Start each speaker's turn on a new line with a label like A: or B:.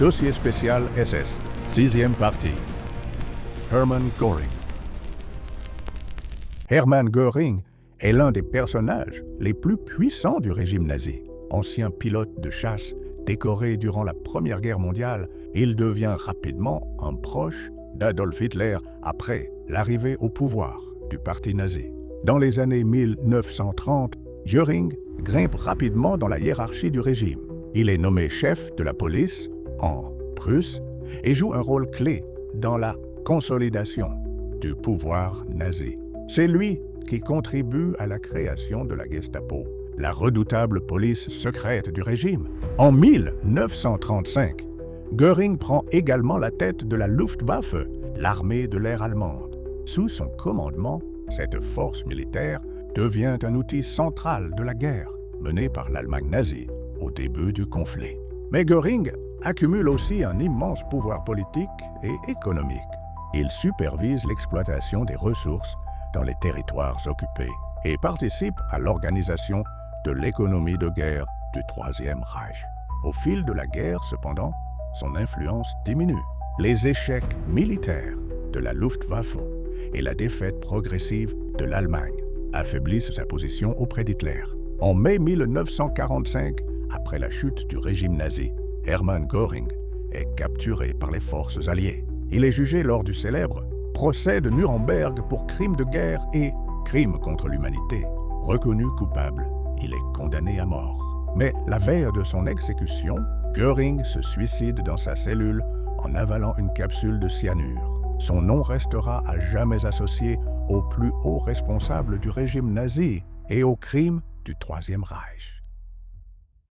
A: Dossier spécial SS, 6e partie. Hermann Göring. Hermann Göring est l'un des personnages les plus puissants du régime nazi. Ancien pilote de chasse décoré durant la Première Guerre mondiale, il devient rapidement un proche d'Adolf Hitler après l'arrivée au pouvoir du parti nazi. Dans les années 1930, Göring grimpe rapidement dans la hiérarchie du régime. Il est nommé chef de la police en Prusse et joue un rôle clé dans la consolidation du pouvoir nazi. C'est lui qui contribue à la création de la Gestapo, la redoutable police secrète du régime. En 1935, Göring prend également la tête de la Luftwaffe, l'armée de l'air allemande. Sous son commandement, cette force militaire devient un outil central de la guerre menée par l'Allemagne nazie au début du conflit. Mais Göring accumule aussi un immense pouvoir politique et économique. Il supervise l'exploitation des ressources dans les territoires occupés et participe à l'organisation de l'économie de guerre du Troisième Reich. Au fil de la guerre, cependant, son influence diminue. Les échecs militaires de la Luftwaffe et la défaite progressive de l'Allemagne affaiblissent sa position auprès d'Hitler. En mai 1945, après la chute du régime nazi, Hermann Göring est capturé par les forces alliées. Il est jugé lors du célèbre procès de Nuremberg pour crimes de guerre et crimes contre l'humanité. Reconnu coupable, il est condamné à mort. Mais la veille de son exécution, Göring se suicide dans sa cellule en avalant une capsule de cyanure. Son nom restera à jamais associé aux plus hauts responsables du régime nazi et aux crimes du Troisième Reich.